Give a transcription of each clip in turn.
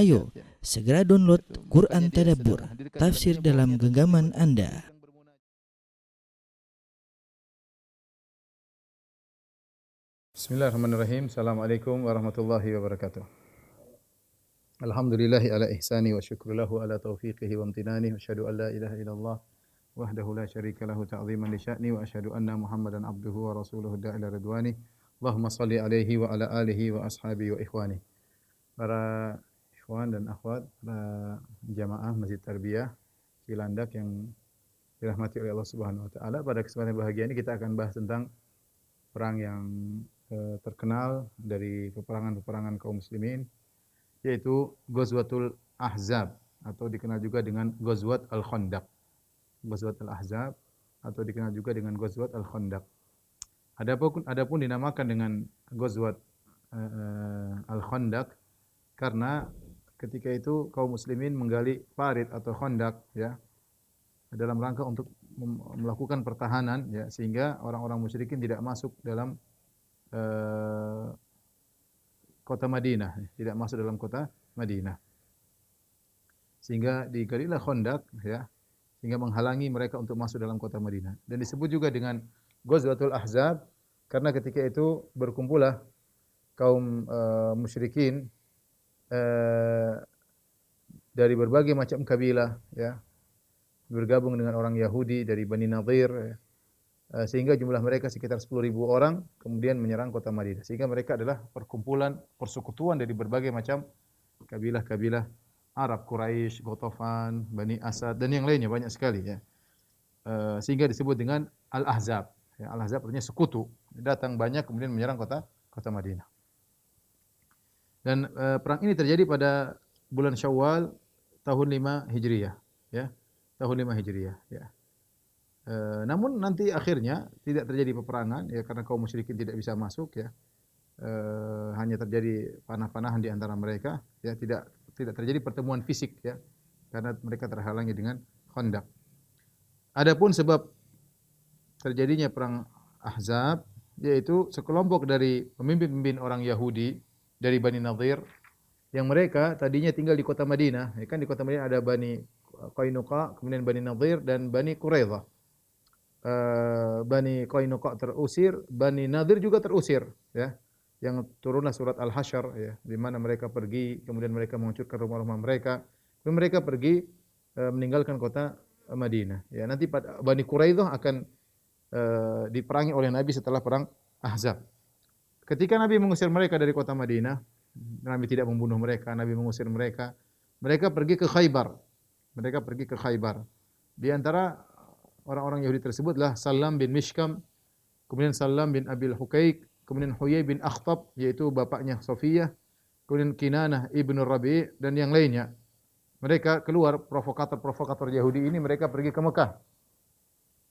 Ayo, segera download Quran Tadabbur, tafsir dalam genggaman Anda. Bismillahirrahmanirrahim. Assalamualaikum warahmatullahi wabarakatuh. Alhamdulillahi ala ihsani wa syukru lahu ala taufiqihi wa amtinani wa asyhadu an la ilaha illallah wahdahu la syarika lahu ta'ziman li sya'ni wa asyhadu anna Muhammadan abduhu wa rasuluhu da'ila ridwani. Allahumma shalli alaihi wa ala alihi wa ashabihi wa ikhwani. Para ikhwan dan akhwat, para jamaah Masjid Tarbiyah Cilandak yang dirahmati oleh Allah Subhanahu wa taala, pada kesempatan bahagia ini kita akan bahas tentang perang yang terkenal dari peperangan-peperangan kaum muslimin, yaitu Ghazwatul Ahzab atau dikenal juga dengan Ghazwat Al-Khandaq. Ghazwat Al-Ahzab atau dikenal juga dengan Ghazwat Al-Khandaq. Adapun dinamakan dengan Ghazwat Al-Khandaq karena ketika itu kaum muslimin menggali parit atau khandaq ya dalam rangka untuk melakukan pertahanan ya, sehingga orang-orang musyrikin tidak masuk dalam kota Madinah, tidak masuk dalam kota Madinah. Sehingga digalilah khandaq ya, sehingga menghalangi mereka untuk masuk dalam kota Madinah. Dan disebut juga dengan Ghazwatul Ahzab karena ketika itu berkumpullah kaum musyrikin dari berbagai macam kabilah ya, bergabung dengan orang Yahudi dari Bani Nadhir ya. Sehingga jumlah mereka sekitar 10.000 orang kemudian menyerang kota Madinah. Sehingga mereka adalah perkumpulan, persekutuan dari berbagai macam kabilah-kabilah Arab, Quraisy, Ghatafan, Bani Asad dan yang lainnya banyak sekali ya. Sehingga disebut dengan Al-Ahzab. Ya, Al-Ahzab artinya sekutu. Datang banyak kemudian menyerang kota Madinah. Dan perang ini terjadi pada bulan Syawal tahun 5 Hijriah ya. Tahun 5 Hijriah ya. Namun nanti akhirnya tidak terjadi peperangan ya karena kaum musyrikin tidak bisa masuk ya. Hanya terjadi panah-panahan di antara mereka ya, tidak terjadi pertemuan fisik ya karena mereka terhalangi dengan khandaq. Adapun sebab terjadinya perang Ahzab yaitu sekelompok dari pemimpin-pemimpin orang Yahudi dari Bani Nadhir yang mereka tadinya tinggal di kota Madinah. Ya kan di kota Madinah ada Bani Qainuqa, kemudian Bani Nadhir dan Bani Quraidah. Bani Qainuqa terusir, Bani Nadhir juga terusir ya. Yang turunlah surat Al-Hasyr ya, di mana mereka pergi, kemudian mereka menghancurkan rumah-rumah mereka. Kemudian mereka pergi meninggalkan kota Madinah. Ya, nanti Bani Quraidah akan diperangi oleh Nabi setelah perang Ahzab. Ketika Nabi mengusir mereka dari kota Madinah, Nabi tidak membunuh mereka, Nabi mengusir mereka. Mereka pergi ke Khaybar. Di antara orang-orang Yahudi tersebutlah Salam bin Mishkam, kemudian Salam bin Abil Huqaiq, kemudian Huyai bin Akhtab, yaitu bapaknya Safiyah, kemudian Kinanah ibn Rabi' dan yang lainnya. Mereka keluar, provokator Yahudi ini, mereka pergi ke Mekah.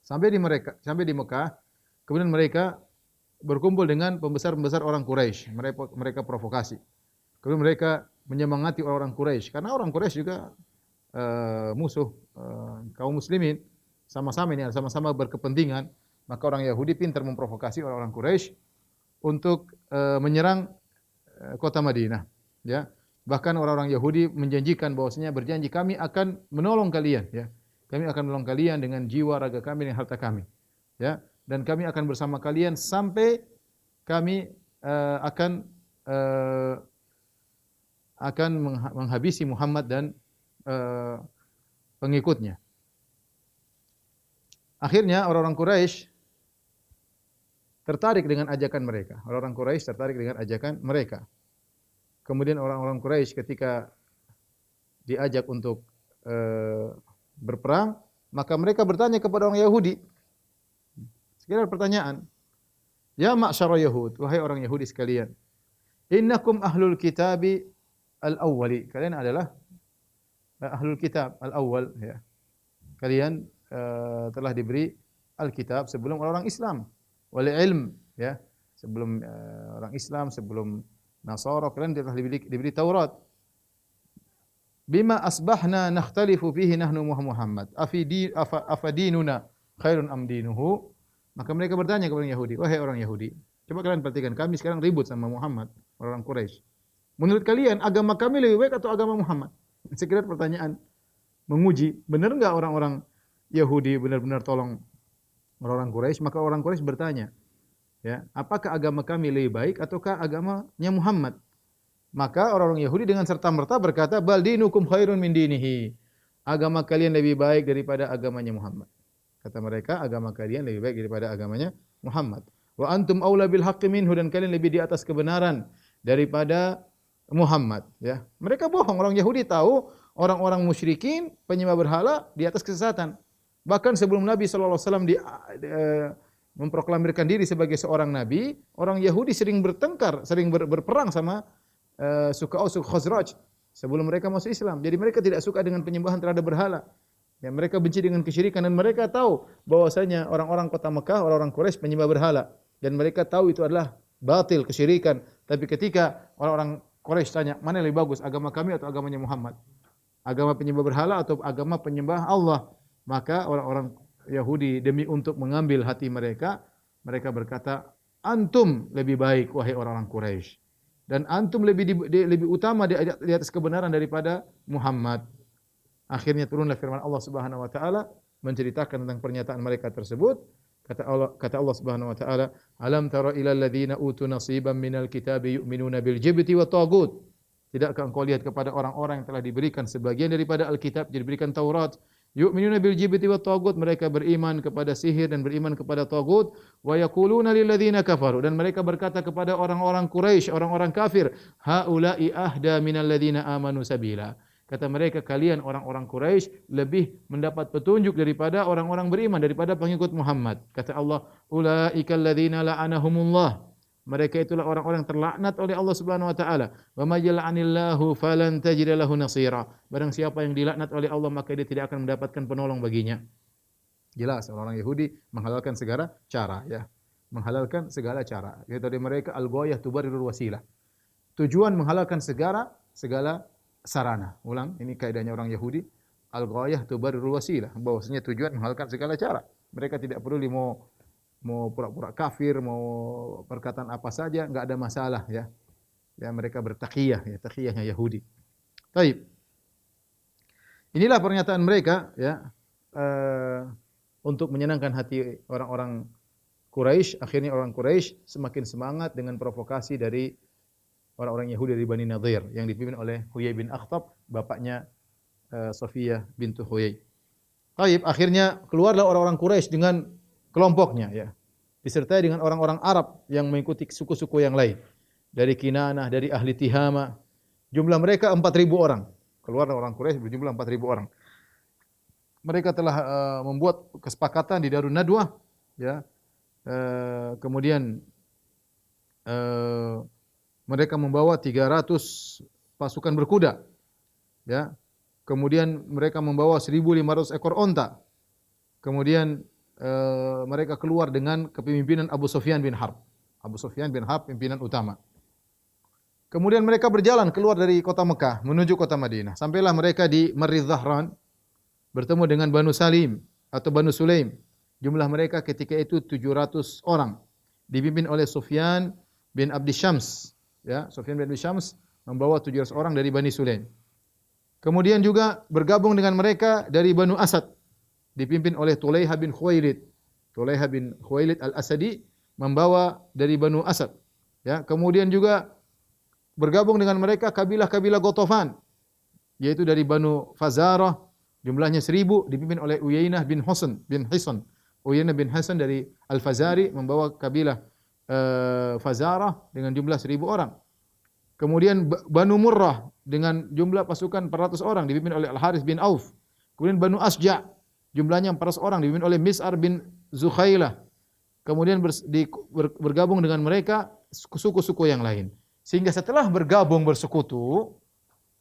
Sampai di Mekah, kemudian mereka berkumpul dengan pembesar-pembesar orang Quraisy. Mereka provokasi. Kemudian mereka menyemangati orang Quraisy karena orang Quraisy juga musuh kaum muslimin, sama-sama berkepentingan. Maka orang Yahudi pintar memprovokasi orang-orang Quraisy untuk menyerang kota Madinah ya. Bahkan orang-orang Yahudi menjanjikan bahwasanya berjanji kami akan menolong kalian ya. Kami akan menolong kalian dengan jiwa, raga kami dan harta kami. Ya, dan kami akan bersama kalian sampai kami akan menghabisi Muhammad dan pengikutnya. Akhirnya orang-orang Quraisy tertarik dengan ajakan mereka. Kemudian orang-orang Quraisy ketika diajak untuk berperang, maka mereka bertanya kepada orang Yahudi. Sekedar pertanyaan. Ya ma'syara Yahud, wahai orang Yahudi sekalian. Innakum ahlul kitabi al-awwali. Kalian adalah ahlul kitab al-awwal ya. Kalian telah diberi Alkitab sebelum orang Islam. Wal ilm ya. Sebelum orang Islam, sebelum Nasara, kalian telah diberi Taurat. Bima asbahna nakhtalifu fihi nahnu Muhammad. Afadinuna khairun am dinuhu? Maka mereka bertanya kepada Yahudi, wahai orang Yahudi, coba kalian perhatikan, kami sekarang ribut sama Muhammad, orang Quraisy. Menurut kalian agama kami lebih baik atau agama Muhammad? Sekedar pertanyaan menguji, benar enggak orang-orang Yahudi benar-benar tolong orang-orang Quraisy? Maka orang Quraisy bertanya, ya, apakah agama kami lebih baik ataukah agamanya Muhammad? Maka orang-orang Yahudi dengan serta-merta berkata, bal dinukum khairun min dinihi. Agama kalian lebih baik daripada agamanya Muhammad. Kata mereka, agama kalian lebih baik daripada agamanya Muhammad. Wa antum aula bil haqqi minhu, dan kalian lebih di atas kebenaran daripada Muhammad, ya. Mereka bohong. Orang Yahudi tahu orang-orang musyrikin penyembah berhala di atas kesesatan. Bahkan sebelum Nabi sallallahu alaihi wasallam memproklamirkan diri sebagai seorang nabi, orang Yahudi sering bertengkar, sering berperang sama suku Aus, suku Khazraj sebelum mereka masuk Islam. Jadi mereka tidak suka dengan penyembahan terhadap berhala. Ya, mereka benci dengan kesyirikan dan mereka tahu bahwasanya orang-orang kota Mekah, orang-orang Quraisy penyembah berhala dan mereka tahu itu adalah batil, kesyirikan. Tapi ketika orang-orang Quraisy tanya, mana yang lebih bagus, agama kami atau agamanya Muhammad? Agama penyembah berhala atau agama penyembah Allah? Maka orang-orang Yahudi demi untuk mengambil hati mereka, mereka berkata, antum lebih baik wahai orang-orang Quraisy. Dan antum lebih utama di atas kebenaran daripada Muhammad. Akhirnya turunlah firman Allah Subhanahu wa taala menceritakan tentang pernyataan mereka tersebut. Kata Allah Subhanahu wa taala, "Alam tara ilal ladzina utu nasiban minal kitabi yu'minuna bil jibti wa tagut." Tidakkah engkau lihat kepada orang-orang yang telah diberikan sebagian daripada Alkitab, diberikan Taurat, yu'minuna bil jibti wa tagut, mereka beriman kepada sihir dan beriman kepada tagut, wa yaquluna lil ladzina kafaru, dan mereka berkata kepada orang-orang Quraisy, orang-orang kafir, haula'i ahda minal ladzina amanu sabila. Kata mereka, kalian orang-orang Quraisy lebih mendapat petunjuk daripada orang-orang beriman, daripada pengikut Muhammad. Kata Allah, ulaikal ladzina la'anahumullah. Mereka itulah orang-orang terlaknat oleh Allah Subhanahu wa taala. Wa may yal'anillahu falan tajida lahu nasira. Barang siapa yang dilaknat oleh Allah, maka dia tidak akan mendapatkan penolong baginya. Jelas orang-orang Yahudi menghalalkan segala cara, ya. Menghalalkan segala cara. Yaitu dari mereka al-ghayah tubarirul wasilah. Tujuan menghalalkan segala sarana. Ulang, ini kaidahnya orang Yahudi. Al-ghayah tubarirul wasilah. Bahwasanya tujuan menghalalkan segala cara. Mereka tidak perlu mau pura-pura kafir, mau perkataan apa saja, enggak ada masalah, ya. Ya, mereka bertaqiyah, ya, taqiyahnya Yahudi. Baik. Inilah pernyataan mereka, ya, untuk menyenangkan hati orang-orang Quraisy. Akhirnya orang Quraisy semakin semangat dengan provokasi dari orang-orang Yahudi dari Bani Nadhir yang dipimpin oleh Huyai bin Akhtab, bapaknya Safiyah bintu Huyai. Baik, akhirnya keluarlah orang-orang Quraisy dengan kelompoknya, ya. Disertai dengan orang-orang Arab yang mengikuti suku-suku yang lain. Dari Kinanah, dari ahli Tihama. Jumlah mereka 4.000 orang. Keluarlah orang Quraisy berjumlah 4.000 orang. Mereka telah membuat kesepakatan di Darun Nadwah, ya. Kemudian mereka membawa 300 pasukan berkuda, ya. Kemudian mereka membawa 1.500 ekor onta. Kemudian mereka keluar dengan kepemimpinan Abu Sufyan bin Harb. Abu Sufyan bin Harb pimpinan utama. Kemudian mereka berjalan keluar dari kota Mekah menuju kota Madinah. Sampailah mereka di Marri Dhahran, bertemu dengan Banu Salim atau Banu Sulaim. Jumlah mereka ketika itu 700 orang. Dipimpin oleh Sufyan bin Abdi Syams. Ya, Sufyan bin Abdi Syams membawa 700 orang dari Bani Sulaim. Kemudian juga bergabung dengan mereka dari Banu Asad, dipimpin oleh Tulaiha bin Khuwailid. Tulaiha bin Khuwailid al-Asadi membawa dari Banu Asad. Ya, kemudian juga bergabung dengan mereka kabilah-kabilah Ghatafan, yaitu dari Banu Fazarah, jumlahnya 1.000, dipimpin oleh Uyainah bin Husain bin Hisan. Uyainah bin Hisan dari Al-Fazari membawa kabilah Fazarah dengan jumlah 1.000 orang. Kemudian Banu Murrah dengan jumlah pasukan 400 orang dipimpin oleh Al-Harith bin Auf. Kemudian Banu Asja' jumlahnya 400 orang dipimpin oleh Mis'ar bin Zukhailah. Kemudian bergabung dengan mereka suku-suku yang lain. Sehingga setelah bergabung bersekutu,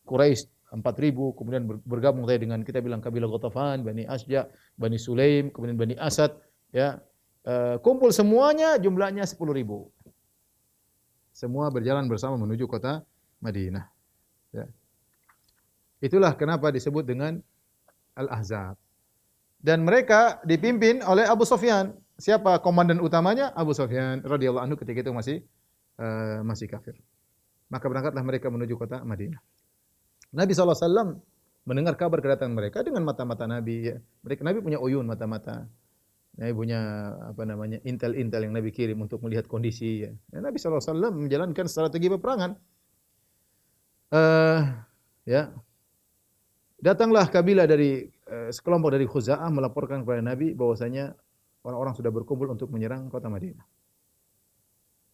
Quraisy 4.000, kemudian bergabung dengan kita bilang kabilah Ghatafan, Bani Asja', Bani Sulaim, kemudian Bani Asad, ya. Kumpul semuanya jumlahnya 10.000. Semua berjalan bersama menuju kota Madinah. Ya. Itulah kenapa disebut dengan Al-Ahzab. Dan mereka dipimpin oleh Abu Sufyan. Siapa komandan utamanya? Abu Sufyan radhiyallahu anhu ketika itu masih kafir. Maka berangkatlah mereka menuju kota Madinah. Nabi SAW mendengar kabar kedatangan mereka dengan mata-mata Nabi. Ya. Nabi punya uyun mata-mata. Nabi punya apa namanya intel-intel yang Nabi kirim untuk melihat kondisi. Ya. Dan Nabi SAW menjalankan strategi peperangan. Ya, datanglah kabilah dari sekelompok dari Khuza'ah melaporkan kepada Nabi bahwasanya orang-orang sudah berkumpul untuk menyerang kota Madinah.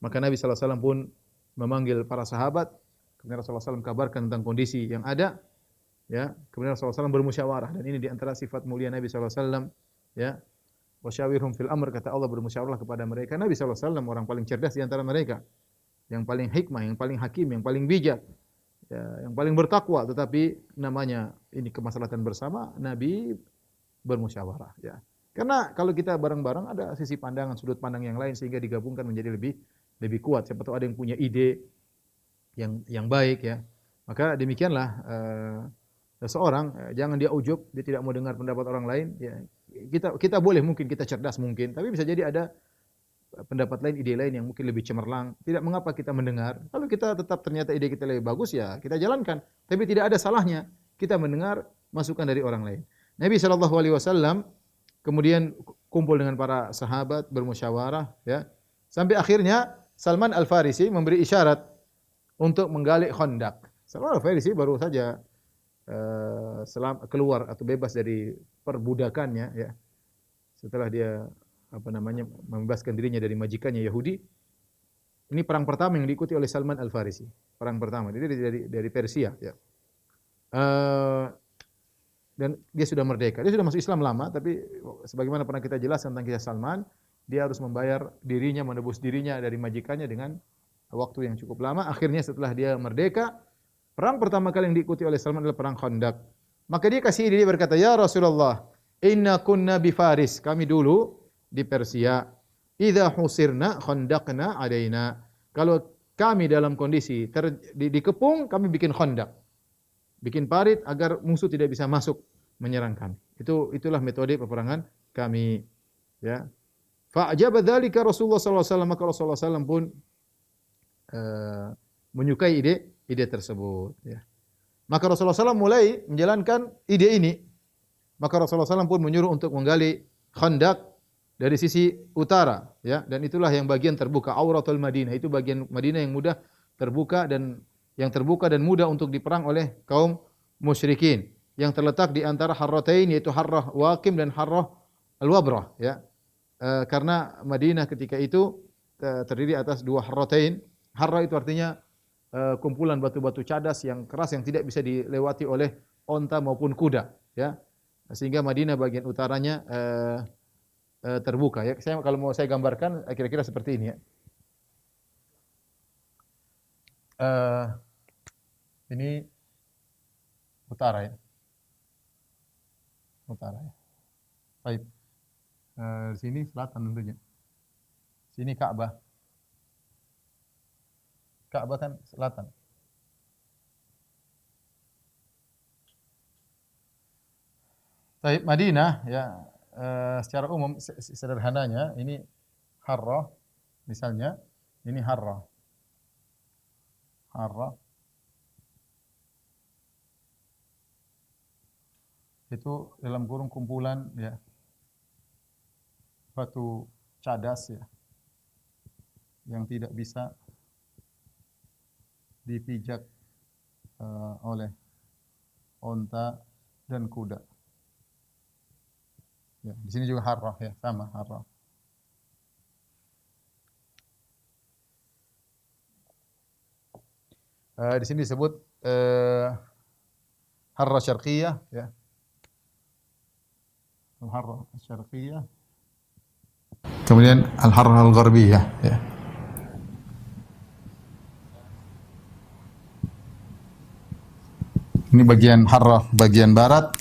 Maka Nabi SAW pun memanggil para sahabat. Kemudian Rasulullah SAW kabarkan tentang kondisi yang ada. Ya, kemudian Rasulullah SAW bermusyawarah dan ini di antara sifat mulia Nabi SAW. Ya, wasyawirhum fil amr, kata Allah, bermusyawarah kepada mereka. Nabi SAW orang paling cerdas di antara mereka, yang paling hikmah, yang paling hakim, yang paling bijak, ya, yang paling bertakwa. Tetapi namanya ini kemaslahatan bersama, Nabi bermusyawarah. Ya, karena kalau kita bareng-bareng ada sisi pandangan, sudut pandang yang lain sehingga digabungkan menjadi lebih kuat. Siapa tahu ada yang punya ide yang baik, ya. Maka demikianlah seseorang jangan dia ujub, dia tidak mau dengar pendapat orang lain, ya. Kita boleh mungkin kita cerdas mungkin, tapi bisa jadi ada pendapat lain, ide lain yang mungkin lebih cemerlang. Tidak mengapa kita mendengar. Kalau kita tetap ternyata ide kita lebih bagus, ya kita jalankan. Tapi tidak ada salahnya kita mendengar masukan dari orang lain. Nabi SAW kemudian kumpul dengan para sahabat bermusyawarah, ya. Sampai akhirnya Salman Al-Farisi memberi isyarat untuk menggali Khandaq. Salman Al-Farisi baru saja keluar atau bebas dari perbudakannya, ya. Setelah dia apa namanya membebaskan dirinya dari majikannya Yahudi. Ini perang pertama yang diikuti oleh Salman Al-Farisi. Perang pertama. Dia dari Persia, ya. Dan dia sudah merdeka. Dia sudah masuk Islam lama, tapi sebagaimana pernah kita jelaskan tentang kisah Salman, dia harus membayar dirinya, menebus dirinya dari majikannya dengan waktu yang cukup lama. Akhirnya setelah dia merdeka, perang pertama kali yang diikuti oleh Salman adalah perang Khandaq. Maka dia kasih ide, dia berkata, "Ya Rasulullah, inna kunna bi Faris." Kami dulu di Persia. Idza husirna khandaqna alaina. Kalau kami dalam kondisi dikepung, kami bikin khandaq. Bikin parit agar musuh tidak bisa masuk menyerang kami. Itulah metode peperangan kami, ya. Fa ajaba dzalika Rasulullah sallallahu alaihi wasallam, maka Rasulullah sallallahu alaihi wasallam pun menyukai ide tersebut, ya. Maka Rasulullah SAW mulai menjalankan ide ini. Maka Rasulullah SAW pun menyuruh untuk menggali Khandaq dari sisi utara, ya. Dan itulah yang bagian terbuka, auratul Madinah. Itu bagian Madinah yang mudah terbuka dan mudah untuk diperang oleh kaum musyrikin. Yang terletak di antara Harratain, yaitu Harrah Waqim dan Harrah Al-Wabrah, ya. Karena Madinah ketika itu terdiri atas dua Harratain. Harrah itu artinya kumpulan batu-batu cadas yang keras yang tidak bisa dilewati oleh onta maupun kuda, ya. Sehingga Madinah bagian utaranya terbuka, ya. Kalau mau saya gambarkan kira-kira seperti ini, ya. Ini utara, ya. Utara, ya. Baik. Di sini selatan tentunya. Sini Ka'bah. Ka'bah kan selatan. Baik, Madinah, ya, secara umum sederhananya ini Harrah misalnya, ini Harrah. Harrah itu dalam kurung kumpulan, ya, batu cadas, ya, yang tidak bisa dipijak oleh onta dan kuda. Ya, di sini juga Harrah, ya, sama Harrah. Di sini disebut Harrah Syarqiyah, ya. Al-Harrah Syarqiyah. Kemudian Al-Harrah Al-Gharbiyah, ya. Ini bagian Harrah bagian barat.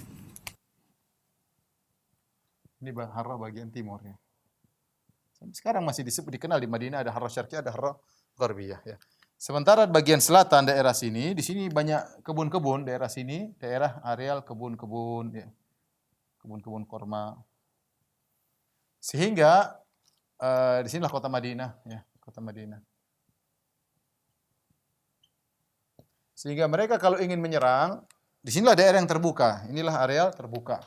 Ini Harrah bagian timur, ya. Sampai sekarang masih dikenal di Madinah ada Harrah Syarqiyah, ada Harrah Gharbiyah, ya. Sementara bagian selatan daerah sini, di sini banyak kebun-kebun, daerah sini, daerah areal kebun-kebun, ya. Kebun-kebun korma. Sehingga di sinilah kota Madinah, ya, kota Madinah. Sehingga mereka kalau ingin menyerang, disinilah daerah yang terbuka. Inilah areal terbuka.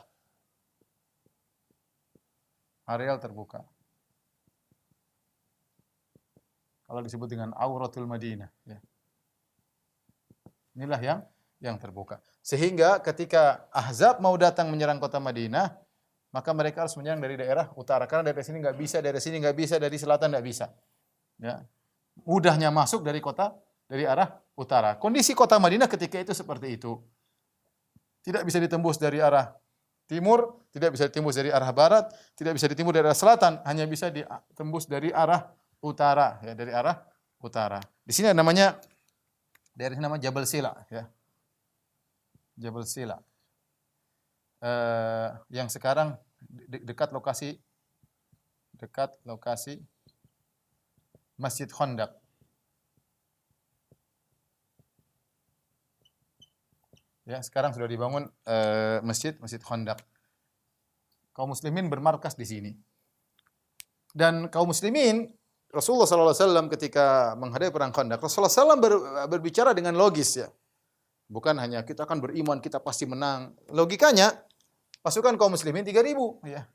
Areal terbuka. Kalau disebut dengan Auratul Madinah. Ya. Inilah yang terbuka. Sehingga ketika Ahzab mau datang menyerang kota Madinah, maka mereka harus menyerang dari daerah utara. Karena dari sini nggak bisa, dari sini nggak bisa, dari selatan nggak bisa. Ya. Mudahnya masuk dari arah utara. Kondisi kota Madinah ketika itu seperti itu. Tidak bisa ditembus dari arah timur, tidak bisa ditembus dari arah barat, tidak bisa ditembus dari arah selatan, hanya bisa ditembus dari arah utara, ya, dari arah utara. Di sini namanya daerah ini namanya Jabal Sila, ya. Jabal Sila. Yang sekarang dekat lokasi Masjid Khandaq. Ya, sekarang sudah dibangun Masjid Khandaq. Kaum muslimin bermarkas di sini. Dan kaum muslimin, Rasulullah SAW ketika menghadapi perang Khandaq, Rasulullah SAW berbicara dengan logis, ya. Bukan hanya kita akan beriman, kita pasti menang. Logikanya, pasukan kaum muslimin 3.000, ya.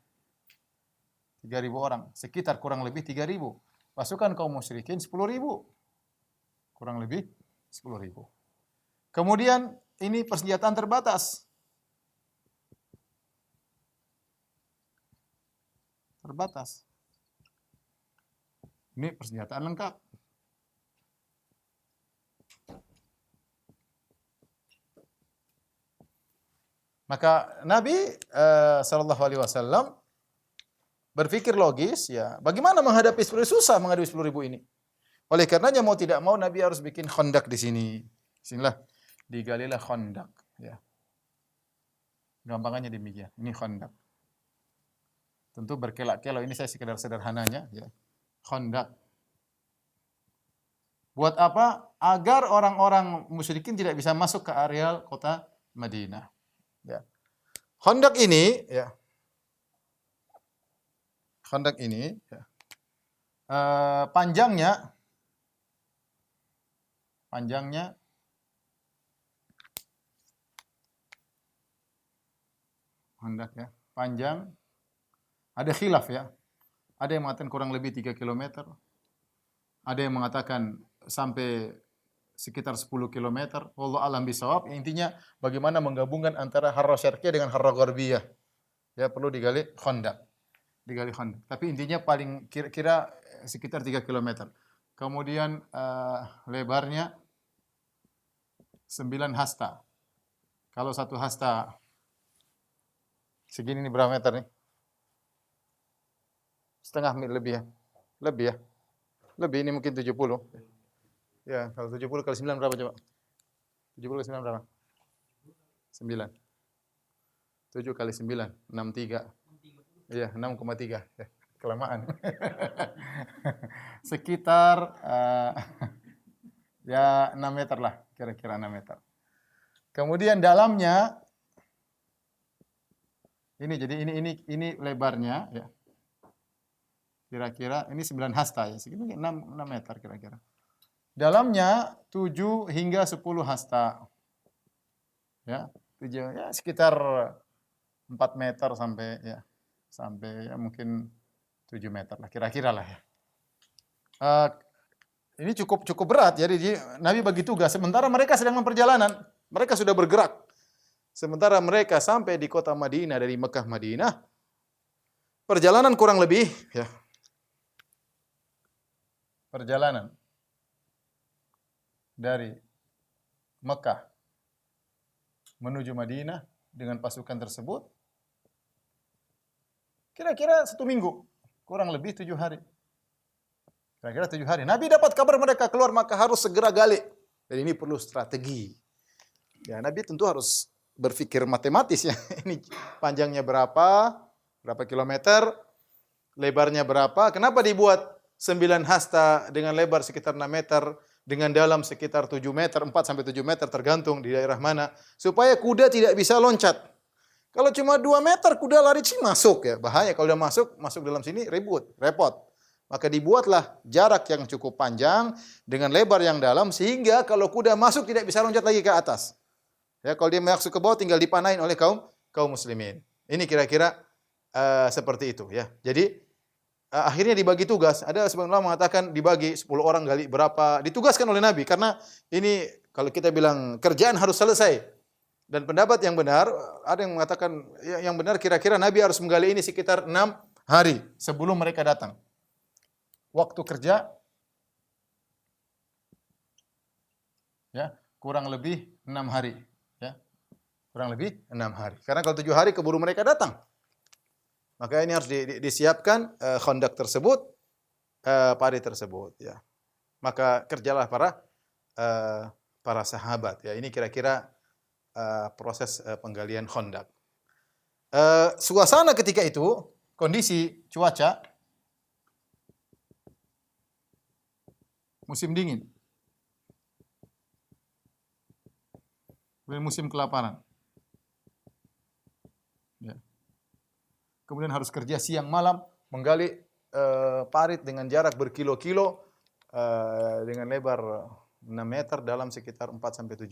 3.000 orang, sekitar kurang lebih 3.000. Pasukan kaum musyrikin 10.000. Kurang lebih 10.000. Kemudian ini persenjataan terbatas. Ini persenjataan lengkap. Maka Nabi sallallahu alaihi wasallam berpikir logis, ya. Bagaimana menghadapi 10.000? Susah menghadapi 10.000 ini. Oleh karenanya mau tidak mau Nabi harus bikin khandak di sini. Sinilah digalilah khandak, ya. Gampangannya demikian. Ini khandak. Tentu berkelak-kelok, ini saya sekedar sederhananya, ya. Khandak. Buat apa? Agar orang-orang musyrikin tidak bisa masuk ke areal kota Madinah. Ya. Khandak ini, ya. Khandak ini, ya. Panjangnya Khandak, ya. Panjang ada khilaf, ya. Ada yang mengatakan kurang lebih 3 km. Ada yang mengatakan sampai sekitar 10 km. Wallahu a'lam bishawab. Intinya bagaimana menggabungkan antara Harrah Syarqiyah dengan Harrah Gharbiyah. Ya, perlu digali khandak. Tapi intinya paling kira-kira sekitar 3 km. Kemudian lebarnya 9 hasta. Kalau satu hasta segini, ini berapa meter nih? Setengah mil lebih, ya. Lebih, ini mungkin 70. Ya, kalau 70 kali 9 berapa coba? 70 kali 9 berapa? 9. 7 kali 9, 63. Iya, 6,3. Ya, kelamaan. Sekitar ya 6 meter lah, kira-kira 6 meter. Kemudian dalamnya ini, jadi ini lebarnya, ya. Kira-kira ini 9 hasta, ya, sekitar 6 meter kira-kira. Dalamnya 7 hingga 10 hasta. Ya, 7, ya sekitar 4 meter sampai ya mungkin 7 meter lah, kira-kira lah, ya. Ini cukup berat, jadi Nabi bagi tugas. Sementara mereka sedang memperjalanan, mereka sudah bergerak. Sementara mereka sampai di kota Madinah dari Mekah Madinah, perjalanan kurang lebih, ya. Perjalanan dari Mekah menuju Madinah dengan pasukan tersebut kira-kira 1 minggu, kurang lebih 7 hari. Kira-kira 7 hari. Nabi dapat kabar mereka keluar, maka harus segera gali. Dan ini perlu strategi. Ya, Nabi tentu harus berpikir matematis, ya. Ini panjangnya berapa kilometer, lebarnya berapa. Kenapa dibuat 9 hasta dengan lebar sekitar 6 meter, dengan dalam sekitar 7 meter, 4 sampai 7 meter tergantung di daerah mana, supaya kuda tidak bisa loncat. Kalau cuma 2 meter kuda lari masuk, ya. Bahaya kalau udah masuk dalam sini repot. Maka dibuatlah jarak yang cukup panjang dengan lebar yang dalam sehingga kalau kuda masuk tidak bisa loncat lagi ke atas. Ya, kalau dia masuk ke bawah tinggal dipanain oleh kaum muslimin. Ini kira-kira seperti itu ya. Jadi akhirnya dibagi tugas. Ada sebagian ulama mengatakan dibagi 10 orang gali berapa, ditugaskan oleh Nabi karena ini kalau kita bilang kerjaan harus selesai. Dan pendapat yang benar, ada yang mengatakan yang benar kira-kira Nabi harus menggali ini sekitar 6 hari sebelum mereka datang. Waktu kerja ya, kurang lebih 6 hari ya. Kurang lebih 6 hari. Karena kalau 7 hari keburu mereka datang. Maka ini harus disiapkan khandak tersebut, parit tersebut ya. Maka kerjalah para sahabat ya. Ini kira-kira proses penggalian khandak. Suasana ketika itu, kondisi cuaca musim dingin. Musim kelaparan. Ya. Kemudian harus kerja siang malam menggali parit dengan jarak berkilo-kilo dengan lebar 6 meter dalam sekitar 4 sampai 7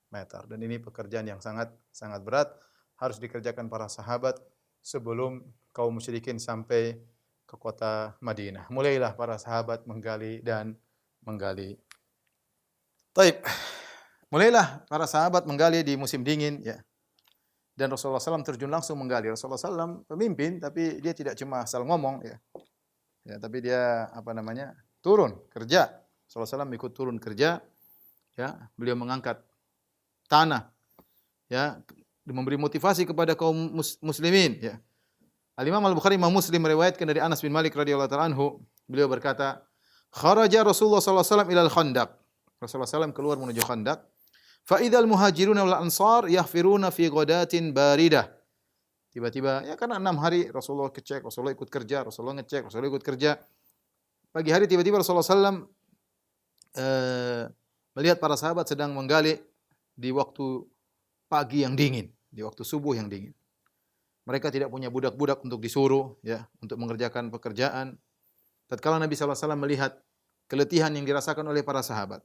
meter. Dan ini pekerjaan yang sangat sangat berat harus dikerjakan para sahabat sebelum kaum musyrikin sampai ke kota Madinah. Mulailah para sahabat menggali dan menggali. Taib. Mulailah para sahabat menggali di musim dingin ya. Dan Rasulullah SAW terjun langsung menggali. Rasulullah SAW pemimpin tapi dia tidak cuma asal ngomong ya. Ya, tapi dia turun kerja. Rasulullah SAW ikut turun kerja ya. Beliau mengangkat tanah ya, memberi motivasi kepada kaum muslimin ya. Al-Imam Al-Bukhari Imam Muslim meriwayatkan dari Anas bin Malik radhiyallahu ta'ala anhu, beliau berkata, "Kharaja Rasulullah sallallahu alaihi wasallam ila al-Khandaq." Rasulullah SAW keluar menuju Khandaq. Fa idzal muhajiruna wal ansar yahfiruna fi ghadatin baridah. Tiba-tiba ya karena 6 hari Rasulullah ngecek, Rasulullah ikut kerja, Rasulullah ngecek, Rasulullah ikut kerja. Pagi hari tiba-tiba Rasulullah SAW melihat para sahabat sedang menggali di waktu pagi yang dingin, di waktu subuh yang dingin. Mereka tidak punya budak-budak untuk disuruh ya, untuk mengerjakan pekerjaan. Tatkala Nabi SAW melihat keletihan yang dirasakan oleh para sahabat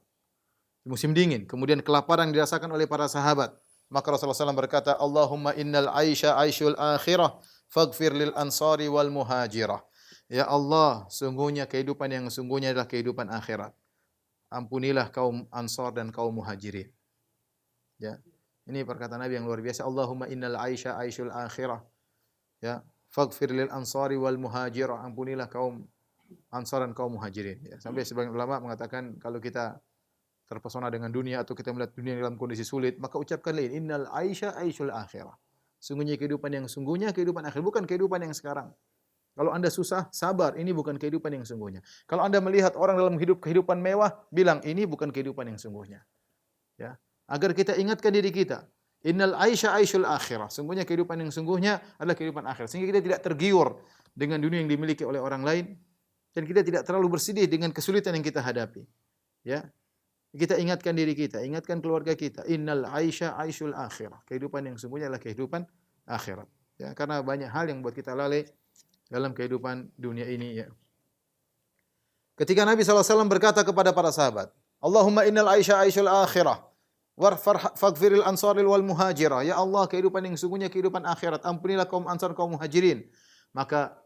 di musim dingin, kemudian kelaparan yang dirasakan oleh para sahabat, maka Rasulullah SAW berkata, Allahumma innal aisha aishul akhirah, faghfir lil ansari wal muhajirah. Ya Allah, sungguhnya kehidupan yang sungguhnya adalah kehidupan akhirat. Ampunilah kaum Ansar dan kaum Muhajirin. Ya. Ini perkataan Nabi yang luar biasa. Allahumma innal aisha aishul akhirah. Ya, faghfir lil ansari wal muhajirah. Ampunilah kaum Ansar dan kaum Muhajirin. Ya. Sampai sebagian ulama mengatakan kalau kita terpesona dengan dunia atau kita melihat dunia dalam kondisi sulit, maka ucapkanlah innal aisha aishul akhirah. Sungguhnya kehidupan yang sungguhnya kehidupan akhir, bukan kehidupan yang sekarang. Kalau Anda susah, sabar, ini bukan kehidupan yang sungguhnya. Kalau Anda melihat orang dalam hidup kehidupan mewah, bilang ini bukan kehidupan yang sungguhnya. Ya, agar kita ingatkan diri kita, innal aisha aishul akhirah. Sungguhnya kehidupan yang sungguhnya adalah kehidupan akhir. Sehingga kita tidak tergiur dengan dunia yang dimiliki oleh orang lain dan kita tidak terlalu bersedih dengan kesulitan yang kita hadapi. Ya. Kita ingatkan diri kita, ingatkan keluarga kita, innal aisha aishul akhirah. Kehidupan yang sungguhnya adalah kehidupan akhirat. Ya, karena banyak hal yang buat kita lalai dalam kehidupan dunia ini ya. Ketika Nabi SAW berkata kepada para sahabat, Allahumma innal aisha aishul akhirah warfar faghfiril ansaril wal muhajirah. Ya Allah, kehidupan yang sungguhnya kehidupan akhirat. Ampunilah kaum Ansar kaum Muhajirin. Maka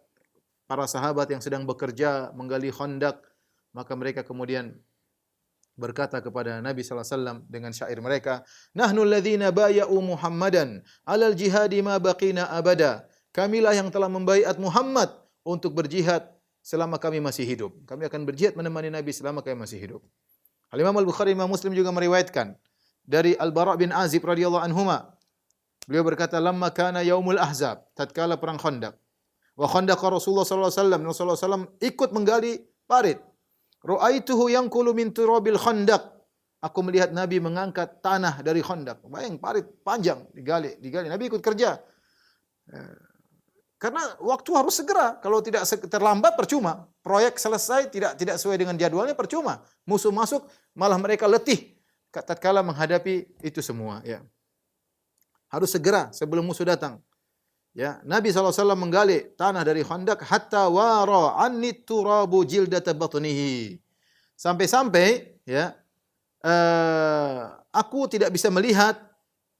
para sahabat yang sedang bekerja menggali khandak, maka mereka kemudian berkata kepada Nabi SAW dengan syair mereka, Nahnu alladhina baya'u Muhammadan alal jihadi ma baqina abada. Kamilah yang telah membaiat Muhammad untuk berjihad selama kami masih hidup. Kami akan berjihad menemani Nabi selama kami masih hidup. Al-Imam Al-Bukhari Imam Muslim juga meriwayatkan dari Al-Bara' bin Azib radhiyallahu anhuma. Beliau berkata, lamma kana yaumul ahzab, tatkala perang Khandaq. Wa khandaqa Rasulullah sallallahu alaihi wasallam, Rasulullah SAW ikut menggali parit. Ra'aituhu yanqulu min turabil khandaq. Aku melihat Nabi mengangkat tanah dari khandak. Bayang parit panjang digali. Nabi ikut kerja. Karena waktu harus segera. Kalau tidak terlambat percuma. Proyek selesai tidak sesuai dengan jadwalnya percuma. Musuh masuk malah mereka letih tatkala menghadapi itu semua ya. Harus segera sebelum musuh datang. Ya, Nabi SAW menggali tanah dari Khandaq hatta wara anni turabu jildata batnihi. Sampai-sampai ya aku tidak bisa melihat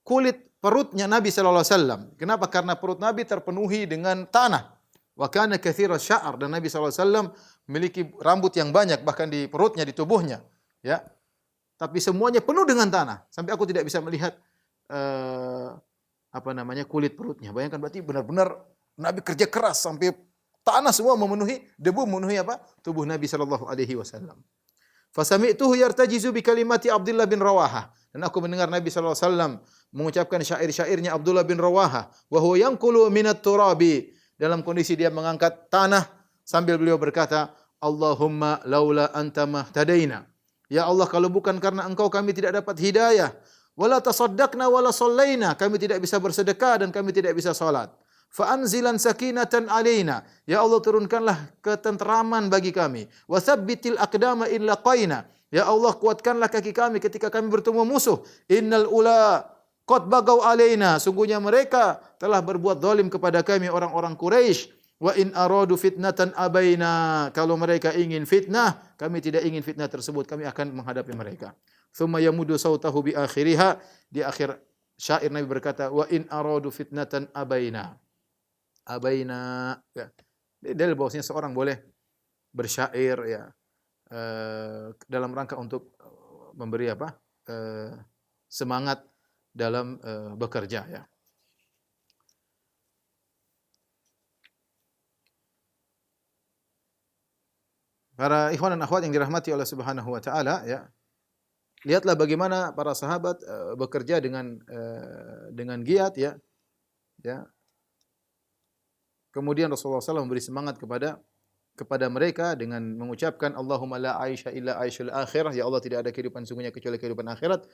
kulit perutnya Nabi sallallahu alaihi wasallam. Kenapa? Karena perut Nabi terpenuhi dengan tanah. Wa kana katsira sya'ar, dan Nabi sallallahu alaihi wasallam memiliki rambut yang banyak bahkan di perutnya, di tubuhnya, ya. Tapi semuanya penuh dengan tanah sampai aku tidak bisa melihat kulit perutnya. Bayangkan, berarti benar-benar Nabi kerja keras sampai tanah semua memenuhi, debu memenuhi tubuh Nabi sallallahu alaihi wasallam. Fasami'tuhu yartajizu bi kalimati Abdullah bin Rawahah. Dan aku mendengar Nabi sallallahu alaihi wasallam mengucapkan syair-syairnya Abdullah bin Rawahah, wa huwa yanqulu minat turabi, dalam kondisi dia mengangkat tanah sambil beliau berkata, Allahumma laula anta mahtadaina. Ya Allah, kalau bukan karena Engkau kami tidak dapat hidayah. Wala tasaddaqna wala shallaina, kami tidak bisa bersedekah dan kami tidak bisa salat. Fa anzilan sakinatan alaina, ya Allah turunkanlah ketenteraman bagi kami. Wa tsabbitil aqdama in laqaina, ya Allah kuatkanlah kaki kami ketika kami bertemu musuh. Innal ula qad bagaw alaina, sungguhnya mereka telah berbuat zalim kepada kami orang-orang Quraisy. Wa in aradu fitnatan abaina, kalau mereka ingin fitnah, kami tidak ingin fitnah tersebut, kami akan menghadapi mereka. Thumma yamudu sautahu bi akhiriha, di akhir syair Nabi berkata, wa in aradu fitnatan abaina. Abaina, ya. Dalil bahwasanya seorang boleh bersyair ya dalam rangka untuk memberi semangat dalam bekerja, ya. Para ikhwan dan akhwat yang dirahmati Allah Subhanahu wa taala, ya. Lihatlah bagaimana para sahabat bekerja dengan giat, ya. Ya. Kemudian Rasulullah SAW memberi semangat kepada mereka dengan mengucapkan Allahumma la aisha illa aishul akhirah, ya Allah tidak ada kehidupan sungguhnya kecuali kehidupan akhirat.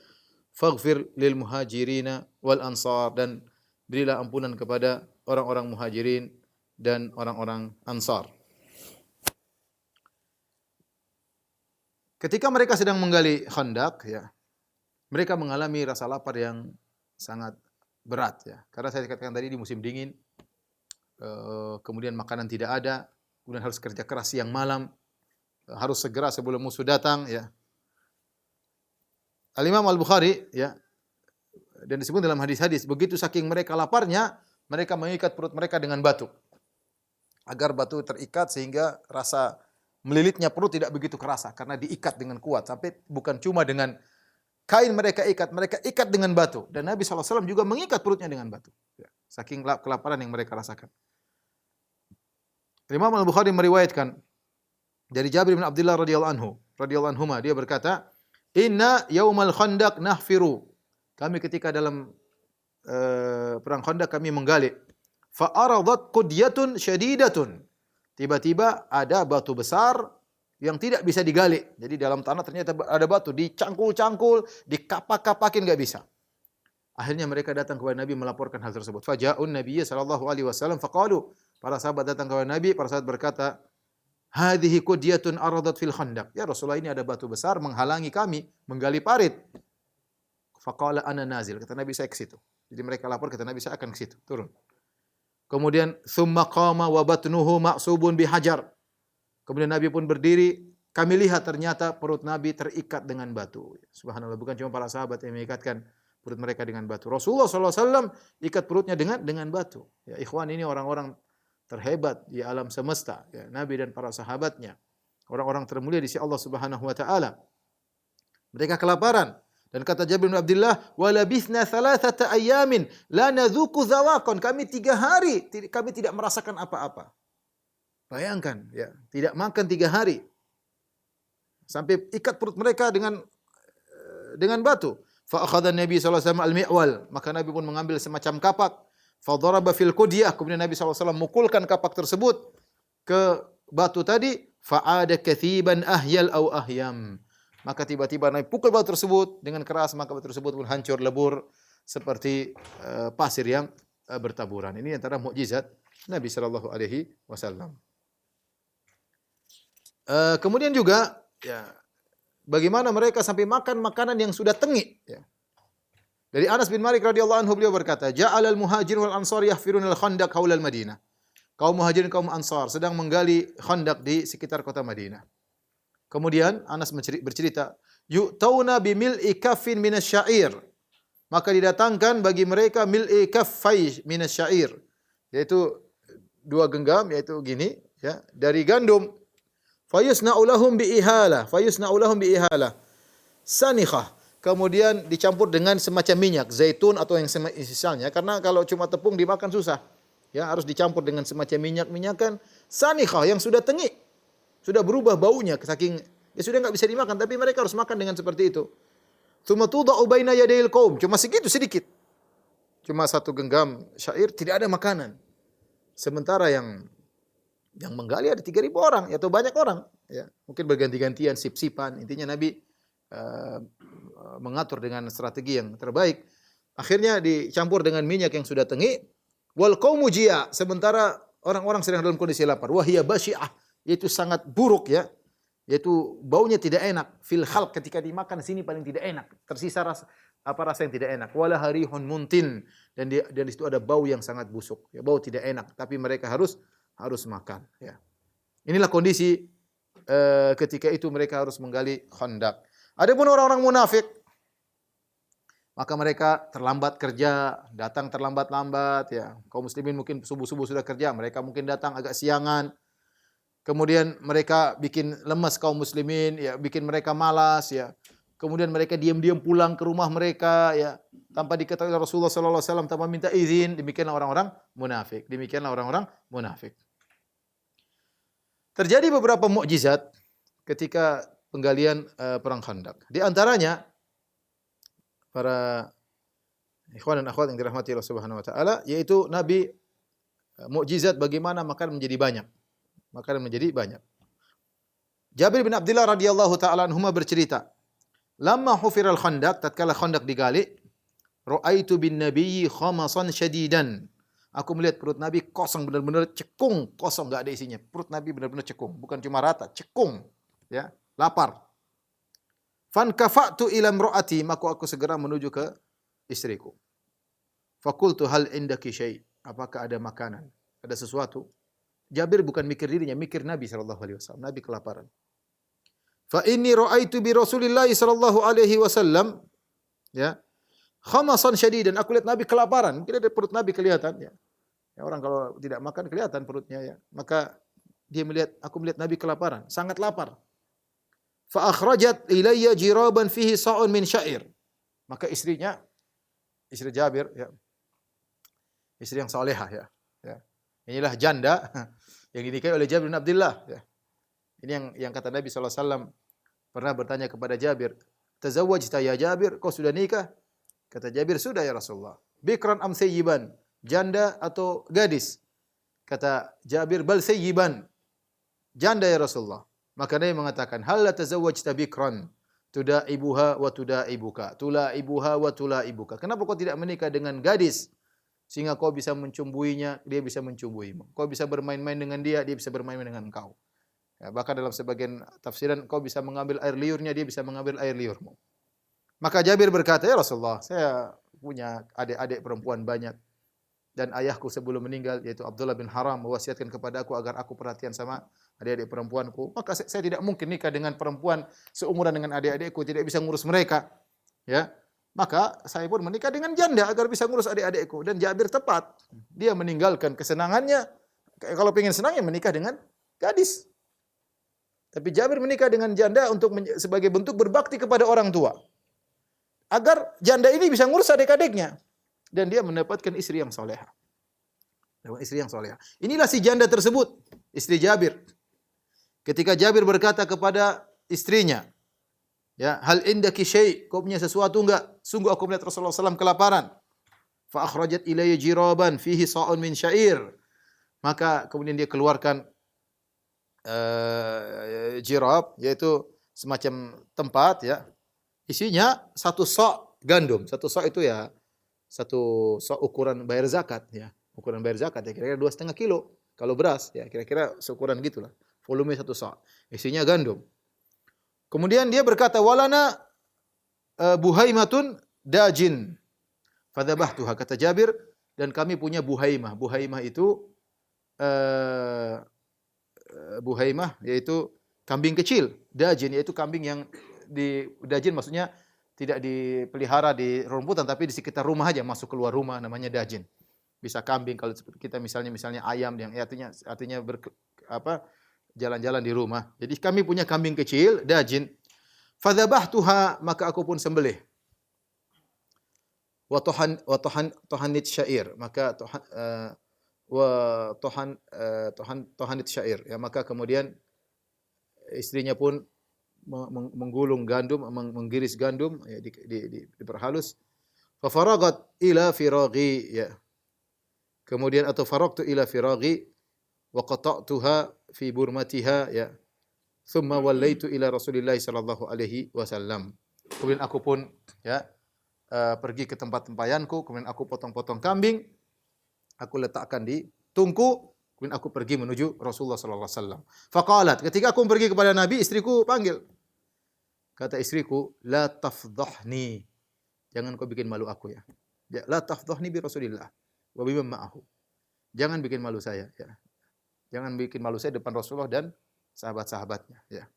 Faghfir lil muhajirina wal ansar, dan berilah ampunan kepada orang-orang muhajirin dan orang-orang ansar. Ketika mereka sedang menggali Khandaq, ya, mereka mengalami rasa lapar yang sangat berat, ya. Karena saya katakan tadi di musim dingin, kemudian makanan tidak ada, kemudian harus kerja keras siang malam, harus segera sebelum musuh datang, ya. Al-Imam Al-Bukhari, ya, dan disebut dalam hadis-hadis, begitu saking mereka laparnya, mereka mengikat perut mereka dengan batu. Agar batu terikat sehingga rasa melilitnya perut tidak begitu kerasa karena diikat dengan kuat, sampai bukan cuma dengan kain mereka ikat dengan batu, dan Nabi SAW juga mengikat perutnya dengan batu, ya, saking kelaparan yang mereka rasakan. Imam Al-Bukhari meriwayatkan dari Jabir bin Abdullah radhiyallahu anhu, dia berkata, "Inna yaumal Khandaq nahfiru." Kami ketika dalam perang Khandaq kami menggali. Fa aradat qudyatun syadidatun. Tiba-tiba ada batu besar yang tidak bisa digali. Jadi dalam tanah ternyata ada batu, dicangkul-cangkul, dikapak-kapakin enggak bisa. Akhirnya mereka datang kepada Nabi melaporkan hal tersebut. Faja'un Nabiyya sallallahu alaihi wasallam faqalu. Para sahabat datang kepada Nabi, para sahabat berkata, "Hadhihi qudyatun aradat fil Khandaq." Ya Rasulullah, ini ada batu besar menghalangi kami menggali parit. Faqala ana nazil. Kata Nabi, saya ke situ. Jadi mereka lapor, kata Nabi, saya akan ke situ, turun. Kemudian summa qama wa batnuhu ma'subun bihajar. Kemudian Nabi pun berdiri, kami lihat ternyata perut Nabi terikat dengan batu. Subhanallah, bukan cuma para sahabat yang mengikatkan perut mereka dengan batu. Rasulullah SAW ikat perutnya dengan batu. Ya ikhwan, ini orang-orang terhebat di alam semesta, ya, Nabi dan para sahabatnya. Orang-orang termulia di sisi Allah Subhanahu wa taala. Mereka kelaparan. Dan kata Jabir bin Abdullah, "Wa labithna thalathata ayamin la nadzuqu zawaqan." Kami 3 hari kami tidak merasakan apa-apa. Bayangkan, ya, tidak makan 3 hari. Sampai ikat perut mereka dengan batu. Fa akhadha Nabi sallallahu alaihi wasallam al-mi'wal, maka Nabi pun mengambil semacam kapak. Fa daraba fil qudyah, kemudian Nabi sallallahu alaihi wasallam mukulkan kapak tersebut ke batu tadi. Fa ada kathiban ahyal au ahyam. Maka tiba-tiba Nabi pukul batu tersebut dengan keras, maka batu tersebut pun hancur lebur seperti pasir yang bertaburan. Ini antara mukjizat Nabi sallallahu alaihi wasallam. Kemudian juga, ya, bagaimana mereka sampai makan makanan yang sudah tengik, ya. Dari Anas bin Malik radhiyallahu anhu beliau berkata, "Ja'alal muhajirin wal ansar yahfirunal khandaq haulal Madinah." Kaum muhajirin kaum ansar sedang menggali khandak di sekitar kota Madinah. Kemudian Anas bercerita, "Yu'tauna bimil'i kaffin minasyair." Maka didatangkan bagi mereka mil'i kaffai minasyair, yaitu 2 genggam, yaitu gini, ya, dari gandum. Fayusna'u lahum bi'ihalah. Sanikhah. Kemudian dicampur dengan semacam minyak zaitun atau yang semisalnya, karena kalau cuma tepung dimakan susah. Ya, harus dicampur dengan semacam minyak-minyakan sanikhah yang sudah tengik. Sudah berubah baunya saking ya sudah enggak bisa dimakan, tapi mereka harus makan dengan seperti itu. Tsumma tudau baina yadayil qaum. Cuma segitu sedikit. Cuma 1 genggam syair, tidak ada makanan. Sementara yang menggali ada 3.000 orang atau banyak orang, ya. Mungkin berganti-gantian sip-sipan. Intinya Nabi mengatur dengan strategi yang terbaik. Akhirnya dicampur dengan minyak yang sudah tengik. Wal qaumu jia', sementara orang-orang sedang dalam kondisi lapar. Wahia basyi'ah, yaitu sangat buruk, ya. Yaitu baunya tidak enak. Fil khalq, ketika dimakan sini paling tidak enak. Tersisa rasa yang tidak enak. Wala harihun muntin, dan di situ ada bau yang sangat busuk. Ya, bau tidak enak, tapi mereka harus makan, ya. Inilah kondisi ketika itu mereka harus menggali khandak. Adapun orang-orang munafik, maka mereka terlambat kerja, datang terlambat-lambat, ya. Kaum muslimin mungkin subuh-subuh sudah kerja, mereka mungkin datang agak siangan. Kemudian mereka bikin lemas kaum muslimin, ya, bikin mereka malas, ya. Kemudian mereka diam-diam pulang ke rumah mereka, ya, tanpa diketahui Rasulullah sallallahu alaihi wasallam, tanpa minta izin. Demikianlah orang-orang munafik. Terjadi beberapa mukjizat ketika penggalian perang Khandaq. Di antaranya para ikhwan dan akhwat yang dirahmati Allah Subhanahu wa taala, yaitu Nabi mukjizat bagaimana makanan menjadi banyak. Jabir bin Abdullah radhiyallahu taala anhuma bercerita, "Lamma hufiral khandaq, tatkala khandaq digali, ra'aitu bin nabiyyi khamasan syadidan." Aku melihat perut Nabi kosong, benar-benar cekung, kosong, enggak ada isinya. Perut Nabi benar-benar cekung, bukan cuma rata, cekung, ya, lapar. Fankafa'tu ila imra'ati, maka aku segera menuju ke istriku. Fakultu hal indaki syai', apakah ada makanan, ada sesuatu? Jabir bukan mikir dirinya, mikir Nabi sallallahu alaihi wasallam. Nabi kelaparan. Fa inni ra'aitu bi Rasulillah sallallahu alaihi wasallam, ya, khamasan syadidan. Aku lihat Nabi kelaparan, kira dari perut Nabi kelihatan, ya. Ya, orang kalau tidak makan kelihatan perutnya, ya. Maka aku melihat Nabi kelaparan, sangat lapar. Fa akhrajat ilayya jiraban fihi sa'un min syair. Maka istri Jabir, ya, istri yang salehah, ya. Inilah janda yang dinikahi oleh Jabir bin Abdullah, ya. Ini yang kata Nabi sallallahu alaihi wasallam pernah bertanya kepada Jabir, "Tazawwajta ya Jabir? Kau sudah nikah?" Kata Jabir, "Sudah ya Rasulullah." "Bikran am sayyiban?" Janda atau gadis? Kata Jabir, "Bal sayyiban." Janda ya Rasulullah. Maka Nabi mengatakan, "Hal la tazawwajta bikran tudaibuha wa tudaibuka, tulaibuha wa tulaibuka." Kenapa kau tidak menikah dengan gadis sehingga kau bisa mencumbuinya, dia bisa mencumbuimu. Kau bisa bermain-main dengan dia bisa bermain-main dengan engkau. Ya, bahkan dalam sebagian tafsiran kau bisa mengambil air liurnya, dia bisa mengambil air liurmu. Maka Jabir berkata, "Ya Rasulullah, saya punya adik-adik perempuan banyak. Dan ayahku sebelum meninggal, yaitu Abdullah bin Haram, mewasiatkan kepada aku agar aku perhatian sama adik-adik perempuanku. Maka saya tidak mungkin nikah dengan perempuan seumuran dengan adik-adikku, tidak bisa ngurus mereka." Ya. Maka saya pun menikah dengan janda agar bisa ngurus adik-adikku. Dan Jabir tepat. Dia meninggalkan kesenangannya. Kalau pengen senang ya menikah dengan gadis. Tapi Jabir menikah dengan janda sebagai bentuk berbakti kepada orang tua. Agar janda ini bisa ngurus adik-adiknya. Dan dia mendapatkan istri yang salehah. Inilah si janda tersebut, istri Jabir. Ketika Jabir berkata kepada istrinya, ya, "Hal indaki syai', kau punya sesuatu enggak? Sungguh aku melihat Rasulullah SAW kelaparan." Fa akhrajat ilayya jiraban fihi sa'un min syair. Maka kemudian dia keluarkan jirab, yaitu semacam tempat, ya. Isinya 1 sa' gandum. 1 sa' itu ya 1 sa' ukuran bayar zakat, ya. Ukuran bayar zakat ya kira-kira 2,5 kilo. Kalau beras ya kira-kira seukuran gitulah. Volume 1 sa'. Isinya gandum. Kemudian dia berkata, "Walana buhaimatun dajin." Fadzabahtuha, kata Jabir, dan kami punya buhaimah. Buhaimah itu buhaimah yaitu kambing kecil, dajin yaitu kambing yang dajin maksudnya tidak dipelihara di rumputan tapi di sekitar rumah aja, masuk keluar rumah namanya dajin. Bisa kambing kalau seperti kita misalnya ayam yang artinya jalan-jalan di rumah. Jadi kami punya kambing kecil, dajin. Fadzabahtuha, maka aku pun sembelih. Wa tohanit syair, maka tohanit syair. Ya, maka kemudian istrinya pun menggulung gandum, menggiris gandum, ya, diperhalus. Fa faragat ila firaghi, ya. Kemudian atau faragtu ila firaghi wa qata'tuha fi burmatiha, ya. Thumma wallaitu ila Rasulillah sallallahu alaihi wasallam. Kemudian aku pun, ya, pergi ke tempat tempayanku, kemudian aku potong-potong kambing, aku letakkan di tungku, kemudian aku pergi menuju Rasulullah sallallahu alaihi wasallam. Faqalat, ketika aku pergi kepada Nabi, istriku panggil. Kata istriku, la tafdhahni. Jangan kau bikin malu aku, ya. La tafdhahni bi Rasulillah wa biman ma'ahu. Jangan bikin malu saya, ya. Jangan bikin malu saya depan Rasulullah dan sahabat-sahabatnya, ya.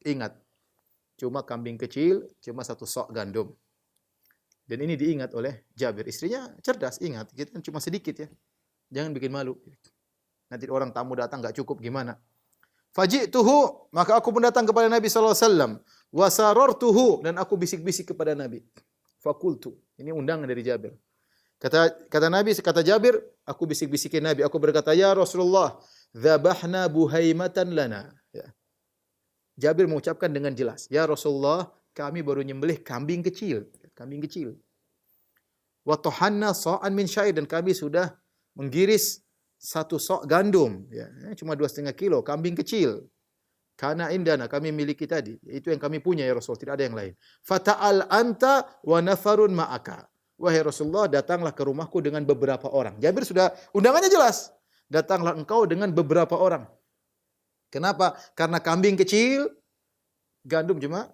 Ingat, cuma kambing kecil, cuma 1 sok gandum. Dan ini diingat oleh Jabir. Istrinya cerdas, ingat, kita cuma sedikit, ya. Jangan bikin malu. Nanti orang tamu datang enggak cukup gimana? Faji'tuhu, maka aku pun datang kepada Nabi sallallahu alaihi wasallam, wa sarartuhu, dan aku bisik-bisik kepada Nabi. Fakultu, ini undangan dari Jabir. Kata Jabir, aku bisik-bisikin Nabi, aku berkata, ya Rasulullah, dzabahna buhaimatan lana. Ya. Jabir mengucapkan dengan jelas, ya Rasulullah, kami baru nyembelih kambing kecil. Wa tohanna sa'an min syair, dan kami sudah menggiris 1 sok gandum, ya, cuma 2,5 kilo, kambing kecil. Kana indana, kami miliki tadi, itu yang kami punya ya Rasul, tidak ada yang lain. Fata'al anta wa nafarun ma'aka. Wahai Rasulullah, datanglah ke rumahku dengan beberapa orang. Jabir sudah undangannya jelas. Datanglah engkau dengan beberapa orang. Kenapa? Karena kambing kecil, gandum cuma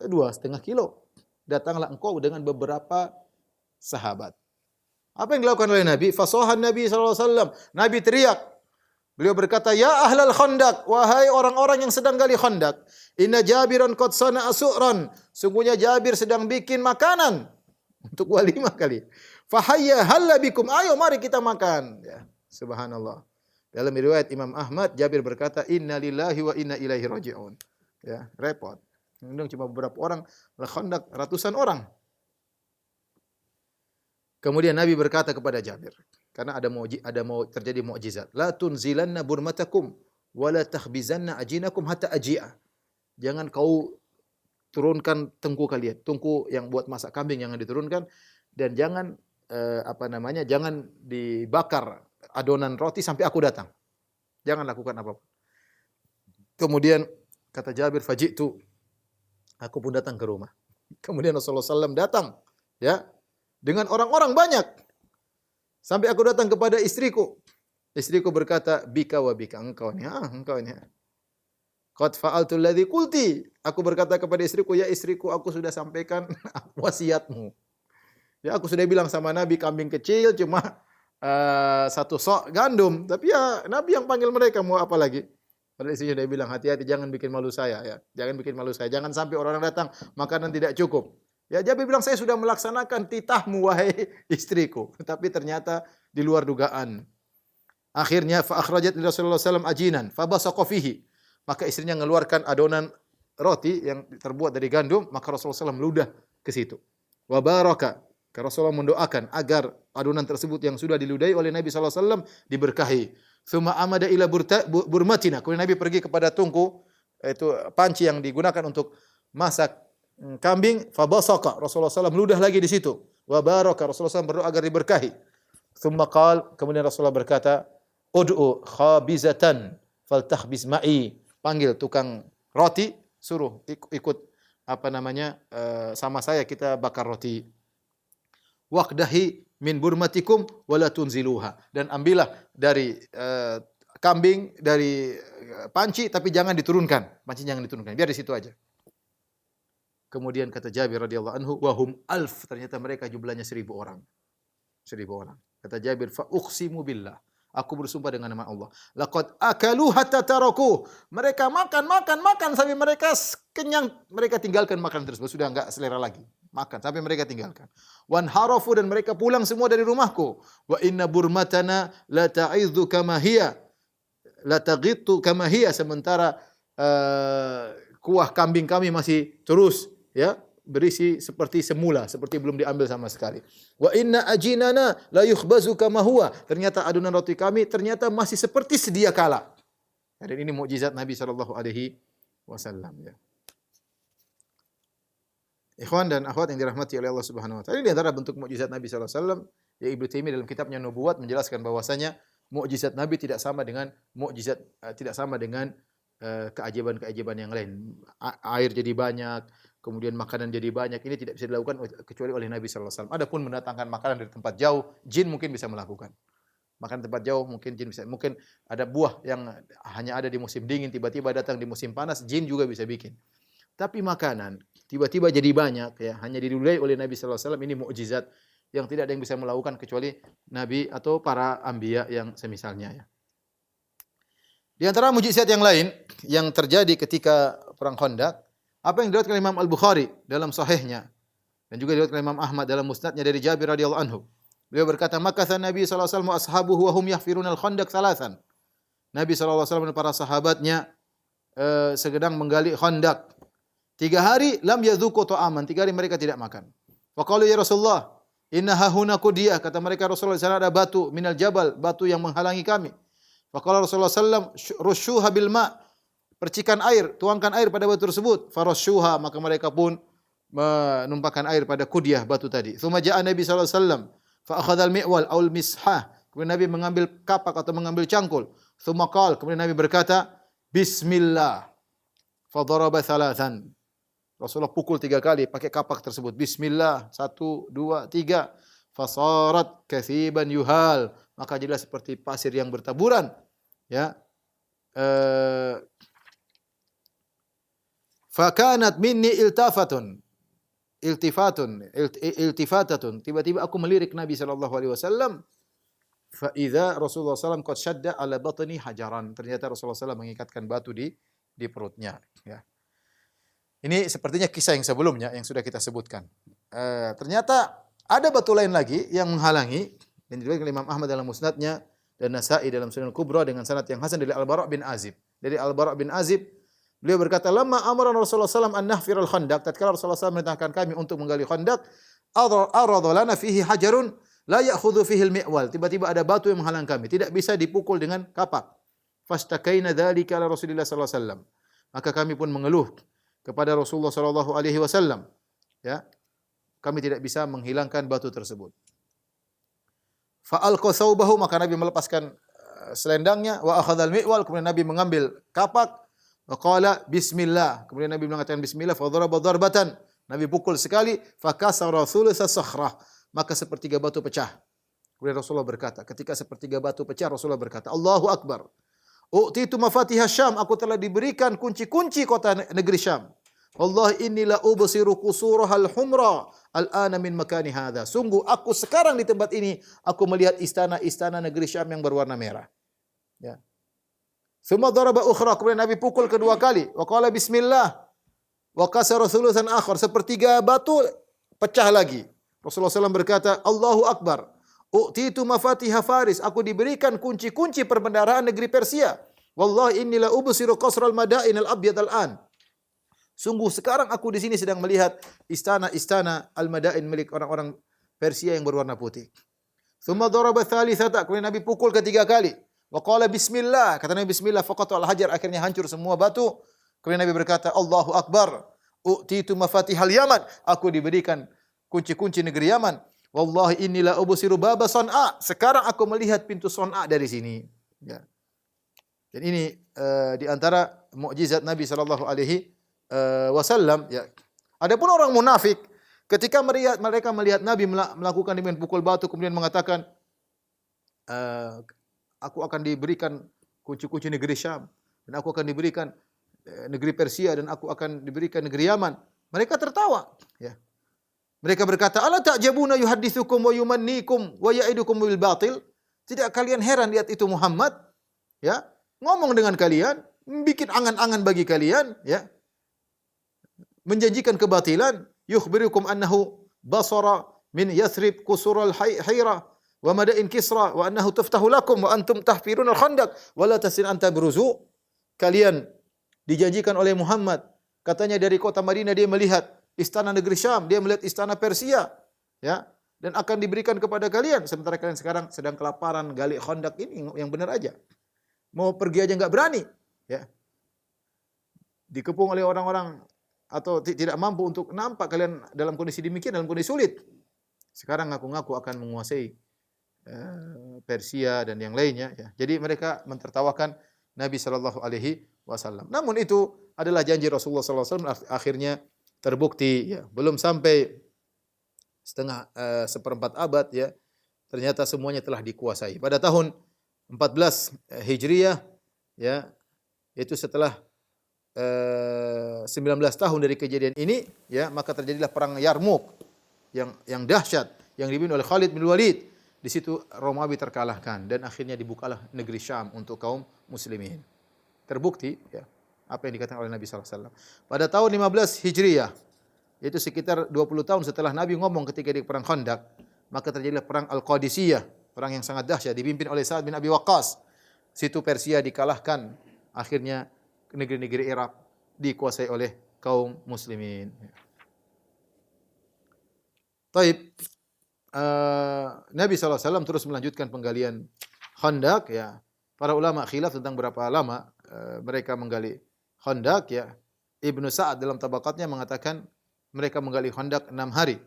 2,5 kilo. Datanglah engkau dengan beberapa sahabat. Apa yang dilakukan oleh Nabi? Fasohan Nabi sallallahu alaihi wasallam. Nabi teriak. Beliau berkata, "Ya ahlal khandaq, wahai orang-orang yang sedang gali khandaq, inna Jabiran qad sana'a su'ran." Sungguhnya Jabir sedang bikin makanan untuk walimah kali. Fahayya halla bikum, ayo mari kita makan. Ya, subhanallah. Dalam riwayat Imam Ahmad, Jabir berkata, "Inna lillahi wa inna ilaihi raji'un." Ya, repot. Undang cuma beberapa orang, khandaq ratusan orang. Kemudian Nabi berkata kepada Jabir, karena ada mau terjadi mukjizat. La tunzilanna burmatakum wa la takhbizanna ajinakum hatta aji'a. Jangan kau turunkan tungku kalian, tungku yang buat masak kambing jangan diturunkan, dan jangan jangan dibakar adonan roti sampai aku datang. Jangan lakukan apapun. Kemudian kata Jabir, faji'tu, aku pun datang ke rumah. Kemudian Rasulullah SAW datang, ya, dengan orang-orang banyak. Sampai aku datang kepada istriku. Istriku berkata, bika wa bika, engkau ini. Qad fa'altu alladhi qulti. Aku berkata kepada istriku, ya istriku, aku sudah sampaikan wasiatmu. Ya, aku sudah bilang sama Nabi, kambing kecil cuma 1 sok gandum. Tapi ya Nabi yang panggil mereka, mau apa lagi? Padahal istrinya sudah bilang, hati-hati jangan bikin malu saya, ya. Jangan bikin malu saya. Jangan sampai orang datang makanan tidak cukup. Ya, Jabir bilang, saya sudah melaksanakan titahmu wahai istriku. Tapi ternyata di luar dugaan. Akhirnya fa akhrajat Rasulullah SAW ajinan fa basaqa fihi. Maka istrinya mengeluarkan adonan roti yang terbuat dari gandum, maka Rasulullah SAW meludah ke situ. Wa baraka. Rasulullah mendoakan agar adonan tersebut yang sudah diludahi oleh Nabi SAW diberkahi. Tsumma amada ila burmatina. Kemudian Nabi pergi kepada tungku, yaitu panci yang digunakan untuk masak kambing. Fa basaqa. Rasulullah SAW meludah lagi di situ. Wa baraka. Rasulullah SAW berdoa agar diberkahi. Tsumma qala, kemudian Rasulullah berkata, ud'u khabizatan faltakhbiz ma'i. Panggil tukang roti, suruh ikut sama saya kita bakar roti. Waqdahi min burmatikum wala tunziluha. Dan ambillah dari kambing dari panci tapi jangan diturunkan. Panci jangan diturunkan, biar di situ aja. Kemudian kata Jabir radhiyallahu anhu, wahum alf, ternyata mereka jumlahnya 1.000 orang. 1000 orang. Kata Jabir, fa uqsimu billah. Aku bersumpah dengan nama Allah. Laqad akalu hatta taraku. Mereka makan sampai mereka kenyang, mereka tinggalkan makanan tersebut, sudah enggak selera lagi. Makan sampai mereka tinggalkan. Wan harafu, dan mereka pulang semua dari rumahku. Wa inna burmatana la ta'idhu kama hiya. La taghittu kama hiya, sementara kuah kambing kami masih terus ya berisi seperti semula, seperti belum diambil sama sekali. Wa inna ajinana la yukhbazu kama huwa. Ternyata adonan roti kami ternyata masih seperti sedia kala. Dan ini mukjizat Nabi sallallahu alaihi wasallam ya. Ikhwan dan akhwat yang dirahmati oleh Allah Subhanahu wa taala. Ini di antara bentuk mukjizat Nabi sallallahu alaihi wasallam. Ya Ibnu Taimiyah dalam kitabnya Nubuwat menjelaskan bahwasanya mukjizat Nabi tidak sama dengan keajaiban-keajaiban yang lain. Air jadi banyak, kemudian makanan jadi banyak. Ini tidak bisa dilakukan kecuali oleh Nabi sallallahu alaihi wasallam. Adapun mendatangkan makanan dari tempat jauh, jin mungkin bisa melakukan. Makan tempat jauh mungkin jin bisa. Mungkin ada buah yang hanya ada di musim dingin, tiba-tiba datang di musim panas, jin juga bisa bikin. Tapi makanan tiba-tiba jadi banyak ya, hanya diridhoi oleh Nabi sallallahu alaihi wasallam. Ini mukjizat yang tidak ada yang bisa melakukan kecuali nabi atau para anbiya yang semisalnya ya. Di antara mukjizat yang lain yang terjadi ketika perang Khandaq, apa yang diriwayatkan Imam Al-Bukhari dalam sahihnya dan juga diriwayatkan Imam Ahmad dalam musnadnya dari Jabir radhiyallahu anhu. Beliau berkata, "Makatha Nabi sallallahu alaihi wasallam wa ashabuhu wa hum yahfiruna al-khandaq thalathan." Nabi sallallahu alaihi wasallam dan para sahabatnya sedang menggali Khandaq. 3 hari lam yadzuqu ta'aman, 3 hari mereka tidak makan. Wa qalu ya Rasulullah, inna hahuna qudiyah, kata mereka Rasulullah, di sana ada batu minal jabal, batu yang menghalangi kami. Wa qala Rasulullah sallam rusyuha bil ma, percikan air, tuangkan air pada batu tersebut. Farashuha, maka mereka pun menumpahkan air pada qudiyah, batu tadi. Tsumma ja'a Nabi sallallahu alaihi wasallam fa akhadha al-mi'wal aw al-mishah, kemudian Nabi mengambil kapak atau mengambil cangkul. Tsumma qala, kemudian Nabi berkata, bismillah. Fa daraba thalathan. Rasulullah pukul 3 kali pakai kapak tersebut. Bismillah, 1, 2, 3. Fasarat kathiban yuhal, maka jadilah seperti pasir yang bertaburan. Ya. Fakanat minni iltifatatun. Tiba-tiba aku melirik Nabi sallallahu alaihi wasallam. Fa idza Rasulullah sallallahu qad shadda ala batni hajaran. Ternyata Rasulullah sallallahu mengikatkan batu di perutnya, ya. Ini sepertinya kisah yang sebelumnya yang sudah kita sebutkan. Ternyata ada batu lain lagi yang menghalangi, yang diriwayatkan Imam Ahmad dalam musnadnya dan Nasa'i dalam Sunan Kubra dengan sanad yang hasan dari Al-Bara' bin Azib. Dari Al-Bara' bin Azib, beliau berkata, "Lamma amara Rasulullah sallallahu alaihi wasallam an nahfir al-khandaq." Tatkala Rasulullah sallallahu memerintahkan kami untuk menggali khandaq, arada lana fihi hajarun la ya'khudhu fihi al-mi'wal. Tiba-tiba ada batu yang menghalang kami, tidak bisa dipukul dengan kapak. Fastakaina dzalika ala Rasulillah sallallahu alaihi wasallam. Maka kami pun mengeluh kepada Rasulullah sallallahu alaihi wasallam. Ya. Kami tidak bisa menghilangkan batu tersebut. Fa alqa thawbahu, maka Nabi melepaskan selendangnya, wa akhadhal mi'wal, kemudian Nabi mengambil kapak, wa qala bismillah. Kemudian Nabi mengatakan bismillah, fa daraba darbatan. Nabi pukul sekali, fa kasara thulutsa sakhrah, maka sepertiga batu pecah. Kemudian Rasulullah berkata, ketika sepertiga batu pecah, Rasulullah berkata, Allahu akbar. U'titu mafatihah Syam, aku telah diberikan kunci-kunci kota negeri Syam. Wallahi inni la ubsiru qusurahal humra al-ana min makani hadha. Sungguh aku sekarang di tempat ini aku melihat istana-istana negeri Syam yang berwarna merah. Ya. Tsumma daraba ukhra, kemudian Nabi pukul kedua kali. Wa qala bismillah. Wa kasara thulutsan akhar, sepertiga batu pecah lagi. Rasulullah SAW berkata, Allahu akbar. U'titu mafatihah Faris, aku diberikan kunci-kunci perbendaharaan negeri Persia. Wallahi inni la ubsiru qasral madain al-abyad al-an. Sungguh sekarang aku di sini sedang melihat istana-istana al-madain milik orang-orang Persia yang berwarna putih. Tsumma daraba thalithata, kemudian Nabi pukul ketiga kali. Wa qala bismillah, kata Nabi bismillah, faqata al-hajar, akhirnya hancur semua batu. Kemudian Nabi berkata, Allahu akbar. U'titu mafatihal Yaman, aku diberikan kunci-kunci negeri Yaman. Wallahi inni la ubsiru baba San'a. Sekarang aku melihat pintu San'a dari sini. Ya. Dan ini di antara mukjizat Nabi sallallahu alaihi wasallam, ya. Adapun orang munafik ketika mereka melihat Nabi melakukan demikian, pukul batu, kemudian mengatakan, aku akan diberikan kunci-kunci negeri Syam, dan aku akan diberikan negeri Persia, dan aku akan diberikan negeri Yaman. Mereka tertawa, ya. Mereka berkata, "Ala ta'jabuna yuhadditsukum wa yumannikum wa ya'idukum bil batil?" Tidak kalian heran lihat itu Muhammad, ya, ngomong dengan kalian, bikin angan-angan bagi kalian, ya, menjanjikan kebatilan, yukhbirukum annahu basara min Yathrib qusural hayra wa madain Kisra wa annahu tuftahu lakum wa antum tahfirun al-khandaq wa la tasin anta beruzu. Kalian dijanjikan oleh Muhammad, katanya dari kota Madinah dia melihat istana negeri Syam, dia melihat istana Persia, ya, dan akan diberikan kepada kalian. Sementara kalian sekarang sedang kelaparan, gali khandaq ini yang benar aja. Mau pergi aja enggak berani, ya. Dikepung oleh orang-orang atau tidak mampu untuk nampak kalian dalam kondisi demikian, dalam kondisi sulit. Sekarang ngaku-ngaku akan menguasai Persia dan yang lainnya, ya. Jadi mereka mentertawakan Nabi sallallahu alaihi wasallam. Namun itu adalah janji Rasulullah sallallahu alaihi wasallam, akhirnya terbukti, ya. Belum sampai seperempat abad, ya, ternyata semuanya telah dikuasai. Pada tahun 14 Hijriah, ya, yaitu setelah 19 tahun dari kejadian ini, ya, maka terjadilah perang Yarmuk yang dahsyat yang dipimpin oleh Khalid bin Walid. Di situ Romawi terkalahkan dan akhirnya dibukalah negeri Syam untuk kaum muslimin. Terbukti, ya, apa yang dikatakan oleh Nabi sallallahu alaihi wasallam. Pada tahun 15 Hijriah, yaitu sekitar 20 tahun setelah Nabi ngomong ketika di perang Khandaq, maka terjadilah perang Al-Qadisiyah, perang yang sangat dahsyat dipimpin oleh Sa'ad bin Abi Waqqas. Situ Persia dikalahkan, akhirnya negeri-negeri Irak dikuasai oleh kaum muslimin. Taib, Nabi SAW terus melanjutkan penggalian Khandaq, ya. Para ulama khilaf tentang berapa lama mereka menggali Khandaq, ya. Ibnu Sa'ad dalam tabaqatnya mengatakan mereka menggali Khandaq 6 hari.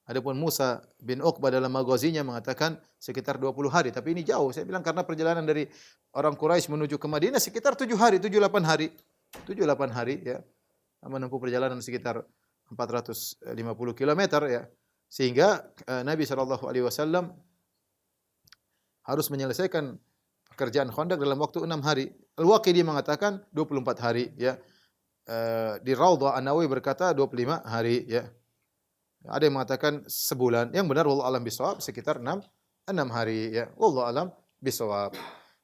Adapun Musa bin Uqbah dalam maghazinya mengatakan sekitar 20 hari. Tapi ini jauh. Saya bilang karena perjalanan dari orang Quraisy menuju ke Madinah sekitar 7 hari, 7-8 hari. 7-8 hari, ya. Menempuh perjalanan sekitar 450 km, ya. Sehingga Nabi sallallahu alaihi wasallam harus menyelesaikan pekerjaan Khandaq dalam waktu 6 hari. Al-Waqidi mengatakan 24 hari, ya. Di Raudhah An-Nawawi berkata 25 hari, ya. Ada yang mengatakan sebulan. Yang benar wallahu alam bisawab sekitar 6 hari, ya. Wallahu alam bisawab.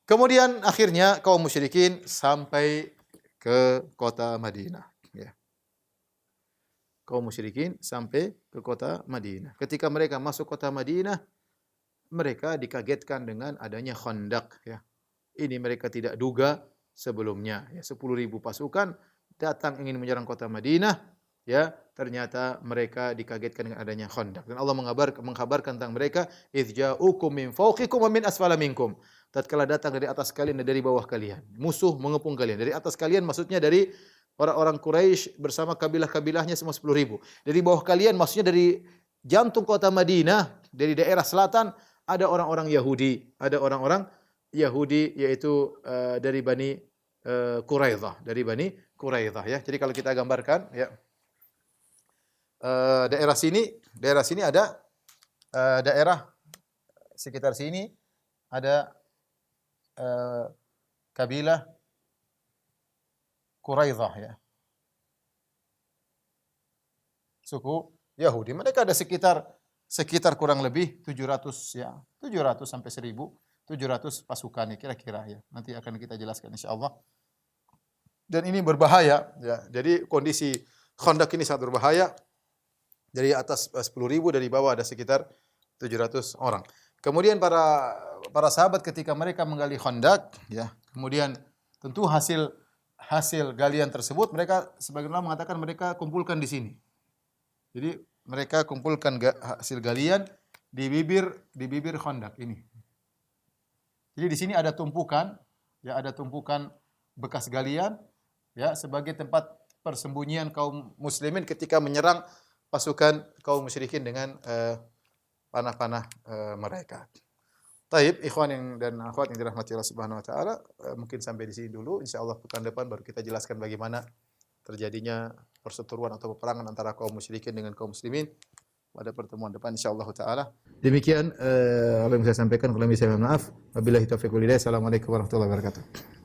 Kemudian akhirnya kaum musyrikin sampai ke kota Madinah, ya. Kaum musyrikin sampai ke kota Madinah. Ketika mereka masuk kota Madinah, mereka dikagetkan dengan adanya Khandaq, ya. Ini mereka tidak duga sebelumnya, ya. 10.000 pasukan datang ingin menyerang kota Madinah, ya. Ternyata mereka dikagetkan dengan adanya Khandaq. Dan Allah mengkabarkan tentang mereka, "Idz ja'ukum min fawqikum wa min asfala minkum." Tatkala datang dari atas kalian dan dari bawah kalian. Musuh mengepung kalian. Dari atas kalian maksudnya dari orang-orang Quraisy bersama kabilah-kabilahnya semua 10.000. Dari bawah kalian maksudnya dari jantung kota Madinah, dari daerah selatan ada orang-orang Yahudi, yaitu dari Bani Quraidah, ya. Jadi kalau kita gambarkan, ya, daerah sini ada daerah sekitar sini ada kabilah Quraidah, ya. Suku Yahudi. Mereka ada sekitar kurang lebih 700, ya. 700 sampai 1.700 pasukan, ya, kira-kira, ya. Nanti akan kita jelaskan insyaallah. Dan ini berbahaya, ya. Jadi kondisi Khandaq ini sangat berbahaya. Dari atas 10.000, dari bawah ada sekitar 700 orang. Kemudian para sahabat ketika mereka menggali Khandaq, ya, kemudian tentu hasil galian tersebut mereka sebagian ulama mengatakan mereka kumpulkan di sini. Jadi mereka kumpulkan hasil galian di bibir Khandaq ini. Jadi di sini ada tumpukan, ya, ada tumpukan bekas galian, ya, sebagai tempat persembunyian kaum muslimin ketika menyerang pasukan kaum musyrikin dengan panah-panah mereka. Taib, ikhwan dan akhwat yang dirahmati Allah Subhanahu wa taala, mungkin sampai di sini dulu. Insyaallah pekan depan baru kita jelaskan bagaimana terjadinya perseteruan atau peperangan antara kaum musyrikin dengan kaum muslimin pada pertemuan depan insyaallah taala. Demikian yang bisa saya sampaikan, kalau bisa mohon maaf. Wabillahi taufiq wal hidayah. Assalamualaikum warahmatullahi wabarakatuh.